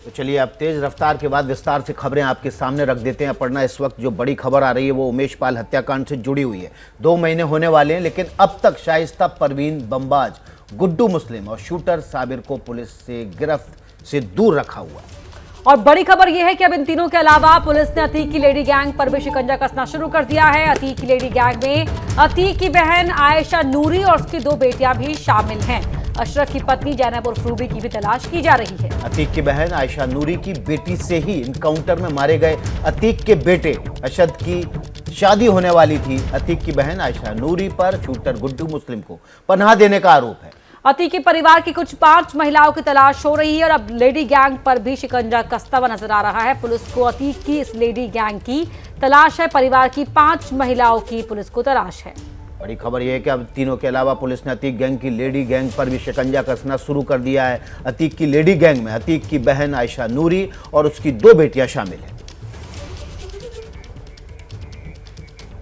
तो चलिए अब तेज रफ्तार के बाद विस्तार से खबरें आपके सामने रख देते हैं। पढ़ना इस वक्त जो बड़ी खबर आ रही है वो उमेश पाल हत्याकांड से जुड़ी हुई है। 2 महीने होने वाले हैं, लेकिन अब तक शाइस्ता परवीन, बमबाज गुड्डू मुस्लिम और शूटर साबिर को पुलिस से गिरफ्त से दूर रखा हुआ है। और बड़ी खबर यह है कि अब इन तीनों के अलावा पुलिस ने अतीक की लेडी गैंग पर भी शिकंजा कसना शुरू कर दिया है। अतीक की लेडी गैंग में अतीक की बहन आयशा नूरी और उसकी 2 बेटियां भी शामिल हैं। अशरफ की पत्नी जैनब उर्फ रूबी की भी तलाश की जा रही है। अतीक की बहन आयशा नूरी की बेटी से ही इनकाउंटर में मारे गए अतीक के बेटे अशद की शादी होने वाली थी। अतीक की बहन आयशा नूरी पर शूटर गुड्डू मुस्लिम को पनाह देने का आरोप है। अतीक के परिवार की कुछ 5 महिलाओं की तलाश हो रही है और अब लेडी गैंग पर भी शिकंजा कसता हुआ नजर आ रहा है। पुलिस को अतीक की इस लेडी गैंग की तलाश है। परिवार की 5 महिलाओं की पुलिस को तलाश है। बड़ी खबर यह है कि अब तीनों के अलावा पुलिस ने अतीक गैंग की लेडी गैंग पर भी शिकंजा कसना शुरू कर दिया है। अतीक की लेडी गैंग में अतीक की बहन आयशा नूरी और उसकी 2 बेटियां शामिल हैं।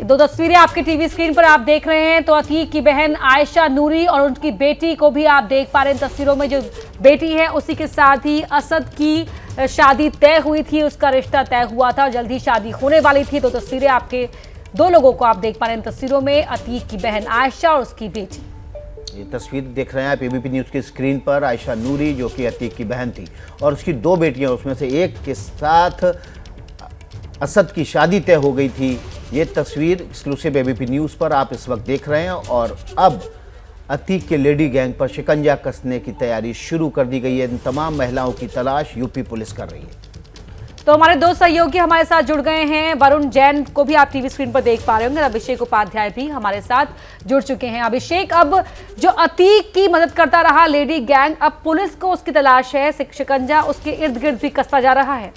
2 तस्वीरें आपके टीवी स्क्रीन पर आप देख रहे हैं। तो अतीक की बहन आयशा नूरी और उनकी बेटी को भी आप देख पा रहे हैं तस्वीरों में। जो बेटी है उसी के साथ ही असद की शादी तय हुई थी, उसका रिश्ता तय हुआ था, जल्द ही शादी होने वाली थी। 2 तस्वीरें आपके 2 लोगों को आप देख पा रहे हैं तस्वीरों में, अतीक की बहन आयशा और उसकी बेटी। ये तस्वीर देख रहे हैं आप एबीपी न्यूज़ की स्क्रीन पर। आयशा नूरी जो कि अतीक की बहन थी और उसकी 2 बेटियां, उसमें से एक के साथ असद की शादी तय हो गई थी। ये तस्वीर एक्सक्लूसिव एबीपी न्यूज़ पर आप इस वक्त देख रहे हैं। और अब अतीक के लेडी गैंग पर शिकंजा कसने की तैयारी शुरू कर दी गई है। इन तमाम महिलाओं की तलाश यूपी पुलिस कर रही है। तो हमारे 2 सहयोगी हमारे साथ जुड़ गए हैं। वरुण जैन को भी आप टीवी स्क्रीन पर देख पा रहे होंगे। अभिषेक उपाध्याय भी हमारे साथ जुड़ चुके हैं। अभिषेक, अब जो अतीक की मदद करता रहा लेडी गैंग, अब पुलिस को उसकी तलाश है। शिकंजा उसके इर्द गिर्द भी कसता जा रहा है।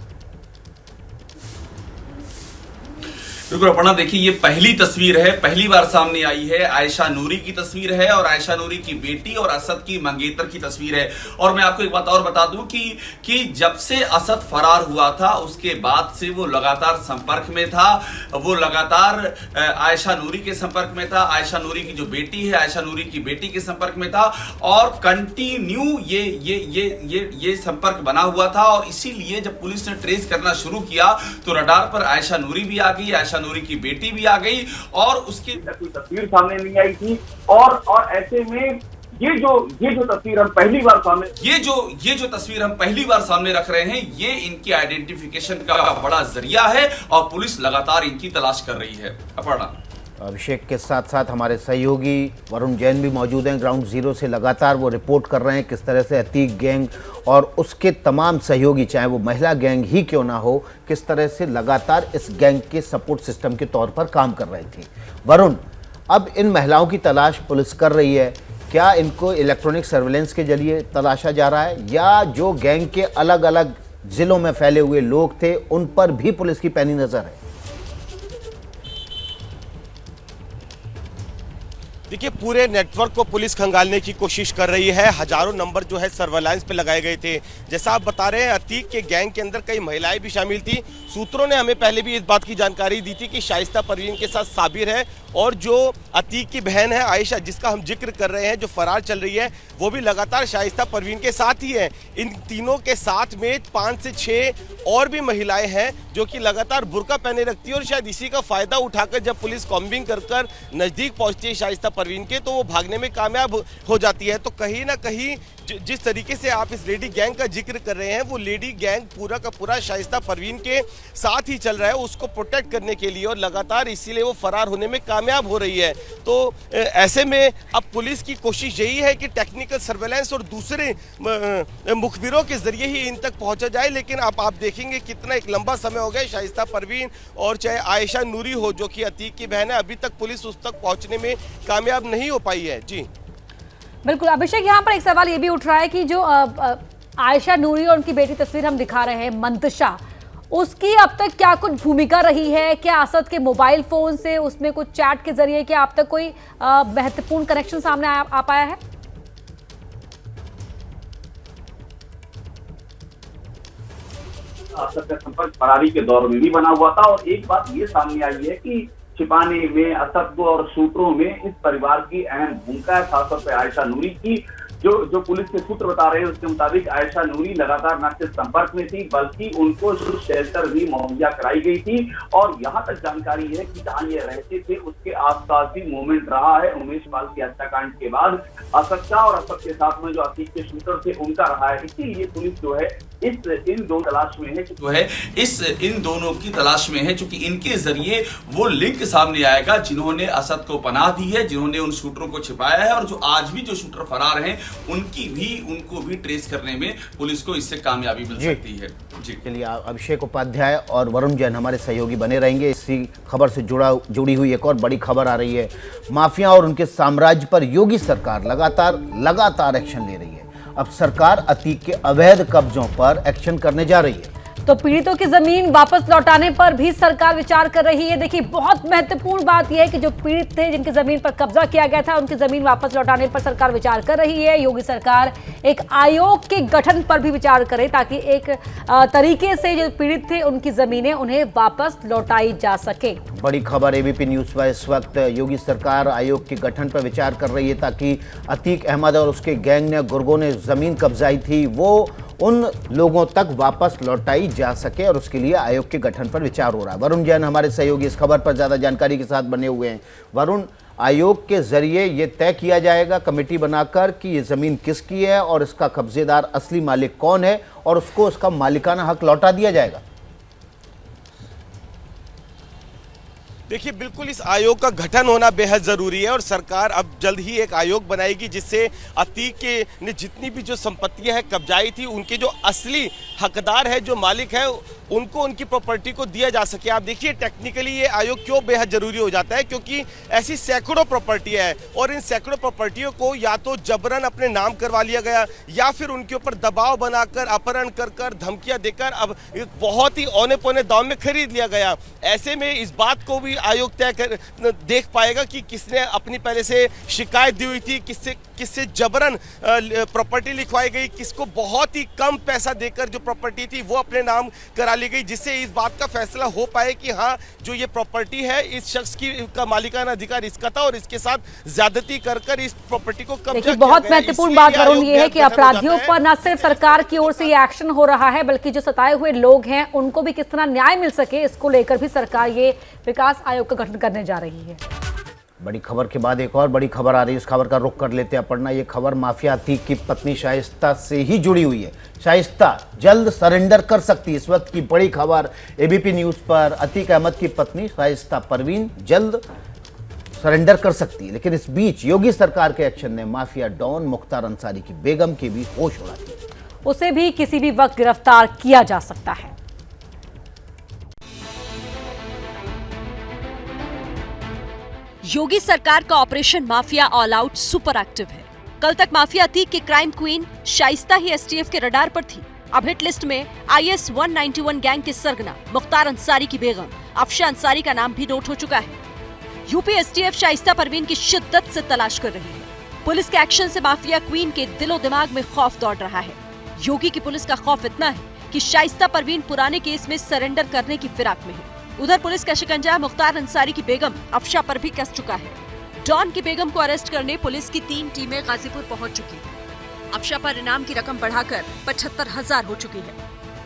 बिल्कुल अपना देखिए, ये पहली तस्वीर है, पहली बार सामने आई है। आयशा नूरी की तस्वीर है और आयशा नूरी की बेटी और असद की मंगेतर की तस्वीर है। और मैं आपको एक बात और बता दूं कि जब से असद फरार हुआ था उसके बाद से वो लगातार संपर्क में था। वो लगातार आयशा नूरी के संपर्क में था। आयशा नूरी की जो बेटी है, आयशा नूरी की बेटी के संपर्क में था और कंटिन्यू ये संपर्क बना हुआ था। और इसीलिए जब पुलिस ने ट्रेस करना शुरू किया तो रडार पर आयशा नूरी भी आ गई, आयशा नूरी की बेटी भी आ गई और उसकी कोई तस्वीर सामने नहीं आई थी। और ऐसे में ये जो तस्वीर हम पहली बार सामने ये जो तस्वीर हम पहली बार सामने रख रहे हैं, ये इनकी आइडेंटिफिकेशन का बड़ा जरिया है और पुलिस लगातार इनकी तलाश कर रही है। अपर्णा, अभिषेक के साथ साथ हमारे सहयोगी वरुण जैन भी मौजूद हैं। ग्राउंड जीरो से लगातार वो रिपोर्ट कर रहे हैं किस तरह से अतीक गैंग और उसके तमाम सहयोगी, चाहे वो महिला गैंग ही क्यों ना हो, किस तरह से लगातार इस गैंग के सपोर्ट सिस्टम के तौर पर काम कर रहे थे। वरुण, अब इन महिलाओं की तलाश पुलिस कर रही है। क्या इनको इलेक्ट्रॉनिक सर्विलेंस के जरिए तलाशा जा रहा है या जो गैंग के अलग अलग जिलों में फैले हुए लोग थे उन पर भी पुलिस की पैनी नजर है? देखिए, पूरे नेटवर्क को पुलिस खंगालने की कोशिश कर रही है। हजारों नंबर जो है सर्वेलांस पे लगाए गए थे। जैसा आप बता रहे हैं, अतीक के गैंग के अंदर कई महिलाएं भी शामिल थी। सूत्रों ने हमें पहले भी इस बात की जानकारी दी थी कि शाइस्ता परवीन के साथ साबिर है और जो अतीक की बहन है आयशा, जिसका हम जिक्र कर रहे हैं, जो फरार चल रही है, वो भी लगातार शाइस्ता परवीन के साथ ही है। इन तीनों के साथ में 5 से 6 और भी महिलाएं हैं जो कि लगातार बुर्का पहने रखती है और शायद इसी का फायदा उठाकर जब पुलिस कॉम्बिंग कर नजदीक पहुंचती है शाइस्ता परवीन के, तो वो भागने में कामयाब हो जाती है। तो कहीं ना कहीं जिस तरीके से आप इस लेडी गैंग का जिक्र कर रहे हैं, वो लेडी गैंग पूरा का पूरा शाइस्ता परवीन के साथ ही चल रहा है, उसको प्रोटेक्ट करने के लिए, और लगातार इसीलिए वो फरार होने में कामयाब हो रही है। तो ऐसे में अब पुलिस की कोशिश यही है कि टेक्निकल सर्वेलेंस और दूसरे मुखबिरों के जरिए ही इन तक पहुंचा जाए। लेकिन अब आप देखेंगे कितना एक लंबा समय हो गया शाइस्ता परवीन और चाहे आयशा नूरी हो जो कि अतीक की बहन है, अभी तक पुलिस उस तक पहुंचने में कामयाब नहीं हो पाई है। जी बिल्कुल अभिषेक, यहाँ पर एक सवाल ये भी उठ रहा है कि जो आयशा नूरी और उनकी बेटी तस्वीर हम दिखा रहे हैं मंतशा, उसकी अब तक क्या कुछ भूमिका रही है? क्या असद के मोबाइल फोन से उसमें कुछ चैट के जरिए क्या अब तक कोई महत्वपूर्ण कनेक्शन सामने आ पाया है? असद का संपर्क फरारी के दौर में भी बना हुआ था। और एक बात ये सामने आई है कि छिपाने में असद को और सूत्रों में इस परिवार की अहम भूमिका है, खासतौर पर आयशा नूरी की। जो पुलिस के सूत्र बता रहे हैं उसके मुताबिक आयशा नूरी लगातार न सिर्फ संपर्क में थी बल्कि उनको शेल्टर भी मुहैया कराई गई थी। और यहाँ तक जानकारी है कि जहाँ ये रहते थे उसके आसपास भी मूवमेंट रहा है। उमेश पाल की हत्याकांड के बाद असद का और असद के साथ में जो अतीक के शूटर थे उनका रहा है। इसीलिए पुलिस जो है इन दो तलाश में है जो है इन दोनों की तलाश में है, क्योंकि इनके जरिए वो लिंक सामने आएगा जिन्होंने असद को पनाह दी है, जिन्होंने उन शूटरों को छिपाया है और जो आज भी जो शूटर फरार हैं उनको भी ट्रेस करने में पुलिस को इससे कामयाबी मिल सकती है। जी चलिए, अभिषेक उपाध्याय और वरुण जैन हमारे सहयोगी बने रहेंगे। इसी खबर से जुड़ी हुई एक और बड़ी खबर आ रही है। माफिया और उनके साम्राज्य पर योगी सरकार लगातार एक्शन ले रही है। अब सरकार अतीक के अवैध कब्जों पर एक्शन करने जा रही है। तो पीड़ितों की जमीन वापस लौटाने पर भी सरकार विचार कर रही है। देखिए, बहुत महत्वपूर्ण बात यह है कि जो पीड़ित थे, जिनकी जमीन पर कब्जा किया गया था, उनकी जमीन वापस लौटाने पर सरकार विचार कर रही है। योगी सरकार एक आयोग के गठन पर भी विचार करे ताकि एक तरीके से जो पीड़ित थे उनकी जमीनें उन्हें वापस लौटाई जा सके। बड़ी खबर एबीपी न्यूज पर इस वक्त योगी सरकार आयोग के गठन पर विचार कर रही है ताकि अतीक अहमद और उसके गैंग ने गुर्गों ने जमीन कब्जाई थी वो उन लोगों तक वापस लौटाई जा सके और उसके लिए आयोग के गठन पर विचार हो रहा है। वरुण जैन हमारे सहयोगी इस खबर पर ज्यादा जानकारी के साथ बने हुए हैं। वरुण, आयोग के जरिए ये तय किया जाएगा कमेटी बनाकर कि ये जमीन किसकी है और इसका कब्जेदार असली मालिक कौन है और उसको उसका मालिकाना हक लौटा दिया जाएगा। देखिए, बिल्कुल इस आयोग का गठन होना बेहद ज़रूरी है और सरकार अब जल्द ही एक आयोग बनाएगी जिससे अतीक के ने जितनी भी जो संपत्तियां हैं कब्जाई थी उनके जो असली हकदार है, जो मालिक है, उनको उनकी प्रॉपर्टी को दिया जा सके। आप देखिए, टेक्निकली ये आयोग क्यों बेहद ज़रूरी हो जाता है, क्योंकि ऐसी सैकड़ों प्रॉपर्टियाँ हैं और इन सैकड़ों प्रॉपर्टियों को या तो जबरन अपने नाम करवा लिया गया या फिर उनके ऊपर दबाव बनाकर, अपहरण कर धमकियाँ देकर अब बहुत ही औने पौने दाम में खरीद लिया गया। ऐसे में इस बात को भी आयोग देख पाएगा कि किसने अपनी पहले से शिकायत दी हुई थी, किससे जबरन प्रॉपर्टी लिखवाई गई, किसको बहुत ही कम पैसा देकर जो प्रॉपर्टी थी वो अपने नाम करा ली गई, जिससे इस बात का फैसला हो पाए कि हाँ, जो ये प्रॉपर्टी है इस शख्स का मालिकाना अधिकार इसका था और इसके साथ ज्यादती कर इस प्रॉपर्टी को कब्जा किया। बहुत महत्वपूर्ण बात वरुण ये है कि अपराधियों पर न सिर्फ सरकार की ओर से ये एक्शन हो रहा है बल्कि जो सताए हुए लोग हैं उनको भी किस तरह न्याय मिल सके, इसको लेकर भी सरकार ये विकास आयोग का गठन करने जा रही है। बड़ी खबर के बाद एक और बड़ी खबर आ रही है। इस खबर का रुख कर लेते हैं पढ़ना। ये खबर माफिया अतीक की पत्नी शाइस्ता से ही जुड़ी हुई है। शाइस्ता जल्द सरेंडर कर सकती है। इस वक्त की बड़ी खबर एबीपी न्यूज पर। अतीक अहमद की पत्नी शाइस्ता परवीन जल्द सरेंडर कर सकती है, लेकिन इस बीच योगी सरकार के एक्शन ने माफिया डॉन मुख्तार अंसारी की बेगम की भी होश उड़ा दी। उसे भी किसी भी वक्त गिरफ्तार किया जा सकता है। योगी सरकार का operation mafia all out super active है। कल तक माफिया अतीक की क्राइम क्वीन शाइस्ता ही एसटीएफ के रडार पर थी। अब हिट लिस्ट में IS 191 गैंग के सरगना मुख्तार अंसारी की बेगम अफशा अंसारी का नाम भी नोट हो चुका है। यूपी एसटीएफ शाइस्ता परवीन की शिद्दत से तलाश कर रही है। पुलिस के एक्शन से माफिया क्वीन के दिलो दिमाग में खौफ दौड़ रहा है। योगी की पुलिस का खौफ इतना है कि शाइस्ता परवीन पुराने केस में सरेंडर करने की फिराक में है। उधर पुलिस का शिकंजा मुख्तार अंसारी की बेगम अफशा पर भी कस चुका है। डॉन की बेगम को अरेस्ट करने पुलिस की 3 टीमें गाजीपुर पहुंच चुकी हैं। अफशा पर इनाम की रकम बढ़ाकर 75,000 हो चुकी है।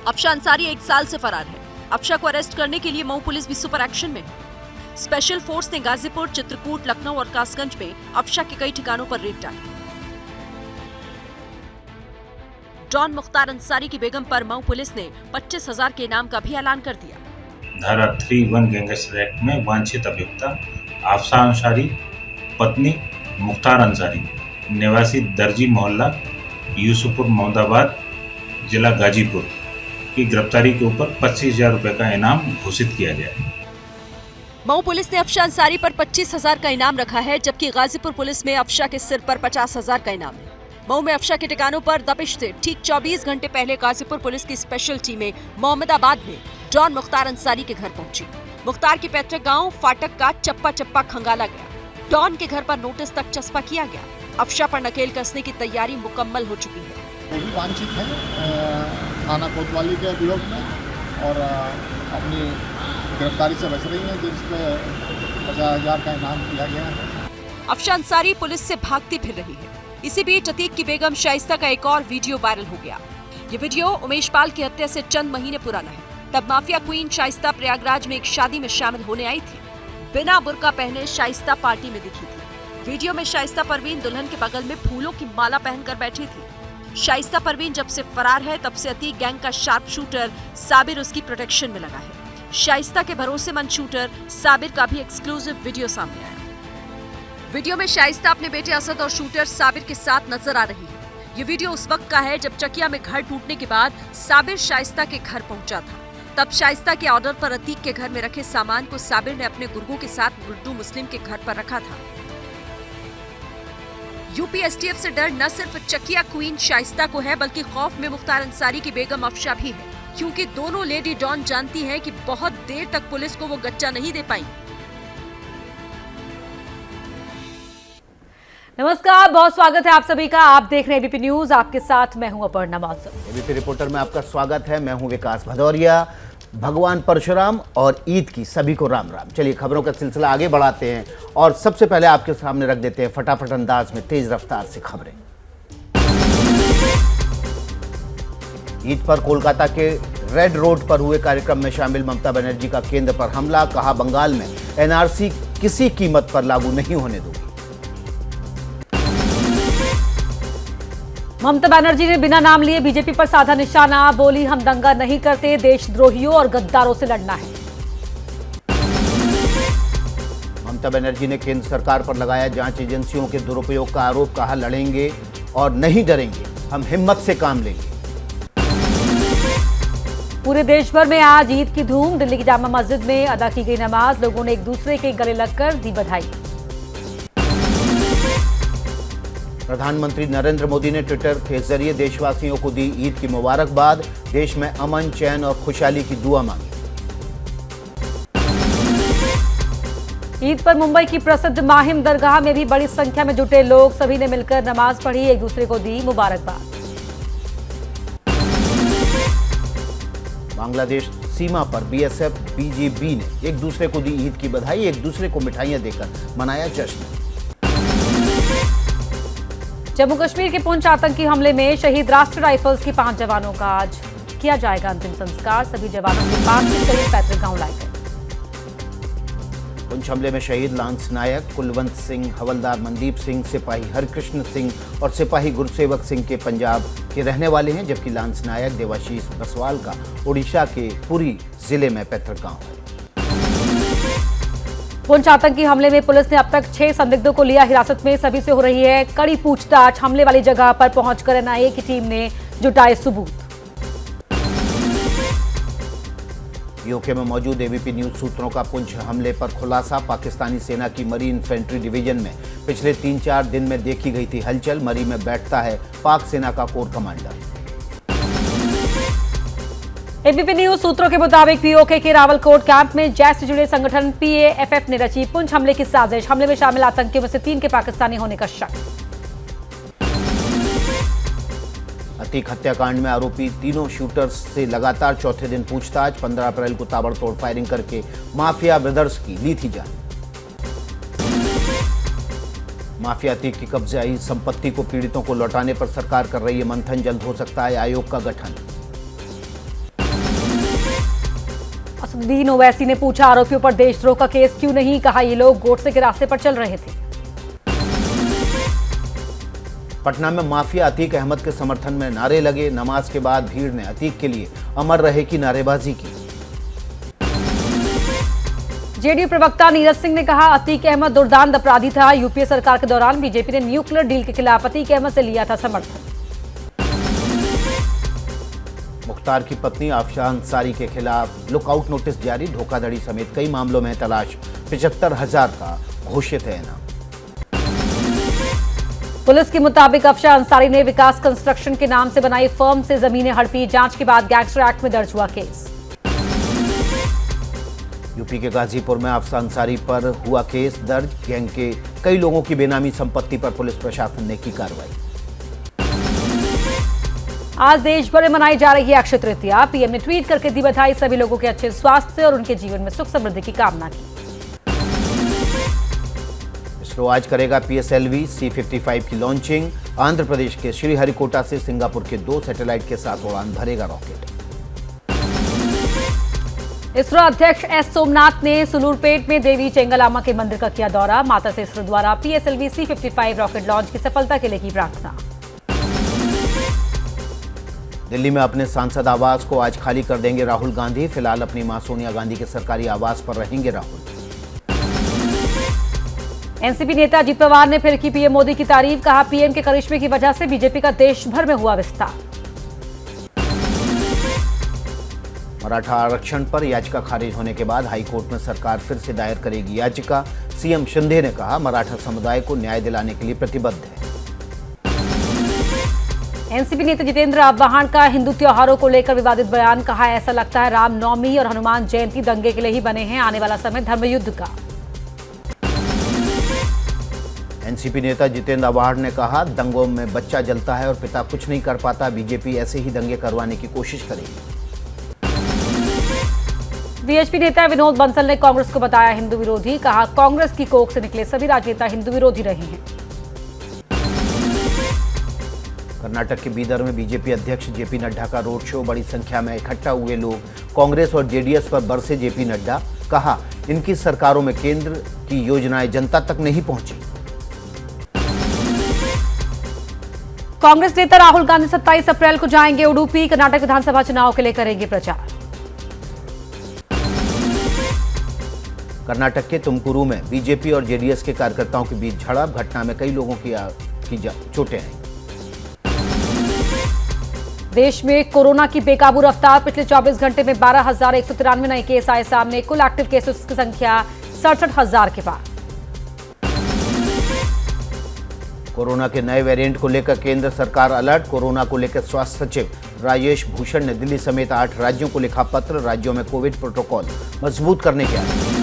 अफशा अंसारी 1 साल से फरार है। अफशा को अरेस्ट करने के लिए मऊ पुलिस भी सुपर एक्शन में है। स्पेशल फोर्स ने गाजीपुर, चित्रकूट, लखनऊ और कासगंज में अफशा के कई ठिकानों पर रेड डाली। डॉन मुख्तार अंसारी की बेगम पर मऊ पुलिस ने 25,000 के इनाम का भी ऐलान कर दिया। धारा 3(1) गैंगस्टर एक्ट में वांछित अभियुक्ता अफशा अंसारी पत्नी मुख्तार अंसारी निवासी दर्जी मोहल्ला यूसुफपुर मोहम्मदाबाद जिला गाजीपुर की गिरफ्तारी के ऊपर 25,000 रुपए का इनाम घोषित किया गया है। मऊ पुलिस ने अफशा अंसारी पर 25,000 का इनाम रखा है, जबकि गाजीपुर पुलिस में अफशा के सिर पर 50,000 का इनाम है। मऊ में अफशा के ठिकानों पर दबिश से ठीक 24 घंटे पहले गाजीपुर पुलिस की स्पेशल टीमें मोहम्मदाबाद में डॉन मुख्तार अंसारी के घर पहुंची। मुख्तार के पैतृक गांव फाटक का चप्पा चप्पा खंगाला गया। डॉन के घर पर नोटिस तक चस्पा किया गया। अफशा पर नकेल कसने की तैयारी मुकम्मल हो चुकी है। वो भी वांछित है थाना कोतवाली के अभियोग में और अपनी गिरफ्तारी से बच रही है, जिसमें 50,000 का इनाम किया गया है। अफशा अंसारी पुलिस से भागती फिर रही है। इसी बीच अतीक की बेगम शाइस्ता का एक और वीडियो वायरल हो गया। ये वीडियो उमेश पाल की हत्या से चंद महीने पुराना है। तब माफिया क्वीन शाइस्ता प्रयागराज में एक शादी में शामिल होने आई थी। बिना बुर्का पहने शाइस्ता पार्टी में दिखी थी। वीडियो में शाइस्ता परवीन दुल्हन के बगल में फूलों की माला पहनकर बैठी थी। शाइस्ता परवीन जब से फरार है तब से अतीक गैंग का शार्प शूटर साबिर उसकी प्रोटेक्शन में लगा है। शाइस्ता के भरोसेमंद शूटर साबिर का भी एक्सक्लूसिव वीडियो सामने आया। वीडियो में शाइस्ता अपने बेटे असद और शूटर साबिर के साथ नजर आ रही है। ये वीडियो उस वक्त का है जब चकिया में घर टूटने के बाद साबिर शाइस्ता के घर पहुंचा था। तब शाइस्ता के ऑर्डर पर अतीक के घर में रखे सामान को साबिर ने अपने गुर्गों के साथ गुड्डू मुस्लिम के घर पर रखा था। यूपी एसटीएफ से डर न सिर्फ चकिया क्वीन शाइस्ता को है बल्कि खौफ में मुख्तार अंसारी की बेगम अफशा भी है, क्योंकि दोनों लेडी डॉन जानती हैं कि बहुत देर तक पुलिस को वो गच्चा नहीं दे पाई। नमस्कार, बहुत स्वागत है आप सभी का। आप देख रहे हैं एबीपी न्यूज, आपके साथ मैं हूं अपर्णा मौसम। एबीपी रिपोर्टर में आपका स्वागत है। मैं हूं विकास भदौरिया। भगवान परशुराम और ईद की सभी को राम राम। चलिए खबरों का सिलसिला आगे बढ़ाते हैं और सबसे पहले आपके सामने रख देते हैं फटाफट अंदाज में तेज रफ्तार से खबरें। ईद पर कोलकाता के रेड रोड पर हुए कार्यक्रम में शामिल ममता बनर्जी का केंद्र पर हमला। कहा, बंगाल में एनआरसी किसी कीमत पर लागू नहीं होने दूंगी। ममता बनर्जी ने बिना नाम लिए बीजेपी पर साधा निशाना। बोली, हम दंगा नहीं करते, देशद्रोहियों और गद्दारों से लड़ना है। ममता बनर्जी ने केंद्र सरकार पर लगाया जांच एजेंसियों के दुरुपयोग का आरोप। कहा, लड़ेंगे और नहीं डरेंगे, हम हिम्मत से काम लेंगे। पूरे देश भर में आज ईद की धूम। दिल्ली की जामा मस्जिद में अदा की गई नमाज। लोगों ने एक दूसरे के गले लगकर दी बधाई। प्रधानमंत्री नरेंद्र मोदी ने ट्विटर के जरिए देशवासियों को दी ईद की मुबारकबाद। देश में अमन, चैन और खुशहाली की दुआ मांगी। ईद पर मुंबई की प्रसिद्ध माहिम दरगाह में भी बड़ी संख्या में जुटे लोग। सभी ने मिलकर नमाज पढ़ी, एक दूसरे को दी मुबारकबाद। बांग्लादेश सीमा पर बीएसएफ, बीजीबी ने एक दूसरे को दी ईद की बधाई। एक दूसरे को मिठाइयां देकर मनाया जश्न। जम्मू कश्मीर के पुंछ आतंकी हमले में शहीद राष्ट्रीय राइफल्स के 5 जवानों का आज किया जाएगा अंतिम संस्कार। सभी जवानों के पार्थिव शरीर पैतृक गांव लाए गए। पुंछ हमले में शहीद लांस नायक कुलवंत सिंह, हवलदार मनदीप सिंह, सिपाही हरकृष्ण सिंह और सिपाही गुरसेवक सिंह के पंजाब के रहने वाले हैं, जबकि लांस नायक देवाशीष बसवाल का उड़ीसा के पुरी जिले में पैतृक गांव है। पुंछ आतंकी हमले में पुलिस ने अब तक 6 संदिग्धों को लिया हिरासत में। सभी से हो रही है कड़ी पूछताछ। हमले वाली जगह पर पहुंचकर एनआईए की टीम ने जुटाए सबूत। यूके में मौजूद एबीपी न्यूज सूत्रों का पुंछ हमले पर खुलासा। पाकिस्तानी सेना की मरी इन्फेंट्री डिवीजन में पिछले 3-4 दिन में देखी गई थी हलचल। मरी में बैठता है पाक सेना का कोर कमांडर। एबीपी न्यूज सूत्रों के मुताबिक पीओके के रावलकोट कैंप में जैश से जुड़े संगठन पीएएफएफ ने रची पुंछ हमले की साजिश। हमले में शामिल आतंकियों में से 3 के पाकिस्तानी होने का शक। अतीक हत्याकांड में आरोपी तीनों शूटर्स से लगातार चौथे दिन पूछताछ। 15 अप्रैल को ताबड़तोड़ फायरिंग करके माफिया ब्रदर्स की ली थी जान। माफिया अतीक की कब्जे आई संपत्ति को पीड़ितों को लौटाने पर सरकार कर रही है मंथन। जल्द हो सकता है आयोग का गठन। असदुद्दीन ओवैसी ने पूछा, आरोपियों पर देशद्रोह का केस क्यों नहीं। कहा, ये लोग गोडसे के रास्ते पर चल रहे थे। पटना में माफिया अतीक अहमद के समर्थन में नारे लगे। नमाज के बाद भीड़ ने अतीक के लिए अमर रहे की नारेबाजी की। जेडीयू प्रवक्ता नीरज सिंह ने कहा, अतीक अहमद दुर्दांत अपराधी था। यूपीए सरकार के दौरान बीजेपी ने न्यूक्लियर डील के खिलाफ अतीक अहमद से लिया था समर्थन। मुख्तार की पत्नी आफशा अंसारी के खिलाफ लुकआउट नोटिस जारी। धोखाधड़ी समेत कई मामलों में तलाश। 75,000 का घोषित है इनाम। पुलिस के मुताबिक अफशा अंसारी ने विकास कंस्ट्रक्शन के नाम से बनाई फर्म से जमीनें हड़पी। जांच के बाद गैंगस्टर एक्ट में दर्ज हुआ केस। यूपी के गाजीपुर में अफशा अंसारी पर हुआ केस दर्ज। गैंग के कई लोगों की बेनामी संपत्ति पर पुलिस प्रशासन ने की कार्रवाई। आज देश भर में मनाई जा रही है अक्षय तृतीया। पीएम ने ट्वीट करके दी बधाई। सभी लोगों के अच्छे स्वास्थ्य और उनके जीवन में सुख समृद्धि की कामना की। इसरो आज करेगा PSLV C-55 की लॉन्चिंग। आंध्र प्रदेश के श्रीहरिकोटा से सिंगापुर के 2 सैटेलाइट के साथ उड़ान भरेगा रॉकेट। इसरो अध्यक्ष एस सोमनाथ ने सुलूरपेट में देवी चेंगलामा के मंदिर का किया दौरा। माता से इसरो द्वारा PSLV C-55 रॉकेट लॉन्च की सफलता के लिए की प्रार्थना। दिल्ली में अपने सांसद आवास को आज खाली कर देंगे राहुल गांधी। फिलहाल अपनी मां सोनिया गांधी के सरकारी आवास पर रहेंगे राहुल। एनसीपी नेता अजीत पवार ने फिर की पीएम मोदी की तारीफ। कहा, पीएम के करिश्मे की वजह से बीजेपी का देश भर में हुआ विस्तार। मराठा आरक्षण पर याचिका खारिज होने के बाद हाईकोर्ट में सरकार फिर से दायर करेगी याचिका। सीएम शिंदे ने कहा, मराठा समुदाय को न्याय दिलाने के लिए प्रतिबद्ध है। एनसीपी नेता जितेंद्र आव्हान का हिंदू त्योहारों को लेकर विवादित बयान। कहा, ऐसा लगता है रामनवमी और हनुमान जयंती दंगे के लिए ही बने हैं, आने वाला समय धर्मयुद्ध का। एनसीपी नेता जितेंद्र आव्हान ने कहा, दंगों में बच्चा जलता है और पिता कुछ नहीं कर पाता। बीजेपी ऐसे ही दंगे करवाने की कोशिश करेगी। बीएचपी नेता विनोद बंसल ने कांग्रेस को बताया हिंदू विरोधी। कहा, कांग्रेस की कोख से निकले सभी राजनेता हिंदू विरोधी रहे हैं। कर्नाटक के बीदर में बीजेपी अध्यक्ष जेपी नड्डा का रोड शो। बड़ी संख्या में इकट्ठा हुए लोग कांग्रेस और जेडीएस पर बरसे जेपी नड्डा। कहा, इनकी सरकारों में केंद्र की योजनाएं जनता तक नहीं पहुंची। कांग्रेस नेता राहुल गांधी 27 अप्रैल को जाएंगे उडुपी। कर्नाटक विधानसभा चुनाव के लिए करेंगे प्रचार। कर्नाटक के तुमकुरू में बीजेपी और जेडीएस के कार्यकर्ताओं के बीच झड़प। घटना में कई लोगों की चोटें आई। देश में कोरोना की बेकाबू रफ्तार। पिछले 24 घंटे में 12,193 नए केस आए सामने। कुल एक्टिव केसेस की संख्या 67,000 के पार। कोरोना के नए वेरिएंट को लेकर केंद्र सरकार अलर्ट। कोरोना को लेकर स्वास्थ्य सचिव राजेश भूषण ने दिल्ली समेत 8 राज्यों को लिखा पत्र। राज्यों में कोविड प्रोटोकॉल मजबूत करने के आदेश।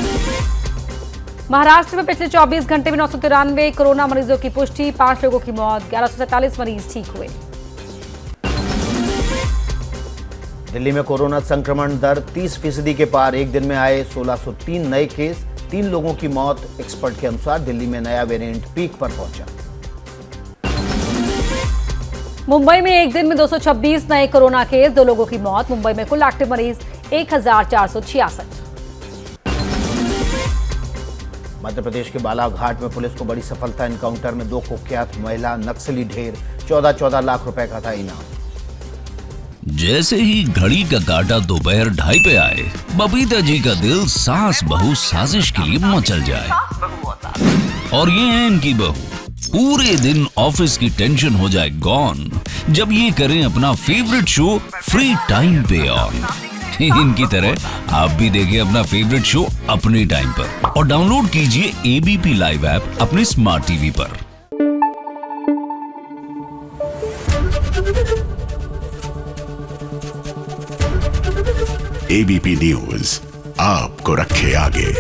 महाराष्ट्र में पिछले 24 घंटे में 993 कोरोना मरीजों की पुष्टि। 5 लोगों की मौत, 1147 मरीज ठीक हुए। दिल्ली में कोरोना संक्रमण दर 30% के पार। एक दिन में आए 1603 नए केस, 3 लोगों की मौत। एक्सपर्ट के अनुसार दिल्ली में नया वेरिएंट पीक पर पहुंचा। मुंबई में एक दिन में 226 नए कोरोना केस, 2 लोगों की मौत। मुंबई में कुल एक्टिव मरीज 1466। मध्य प्रदेश के बालाघाट में पुलिस को बड़ी सफलता। एनकाउंटर में 2 कुख्यात महिला नक्सली ढेर। 14 लाख रुपए का था इनाम। जैसे ही घड़ी का काटा दोपहर 2:30 पे आए, बबीता जी का दिल सास बहू साजिश के लिए मचल जाए। और ये है इनकी बहू, पूरे दिन ऑफिस की टेंशन हो जाए गॉन जब ये करें अपना फेवरेट शो फ्री टाइम पे ऑन। इनकी तरह आप भी देखें अपना फेवरेट शो अपने टाइम पर और डाउनलोड कीजिए एबीपी लाइव ऐप अपने स्मार्ट टीवी पर। एबीपी न्यूज आपको रखे आगे।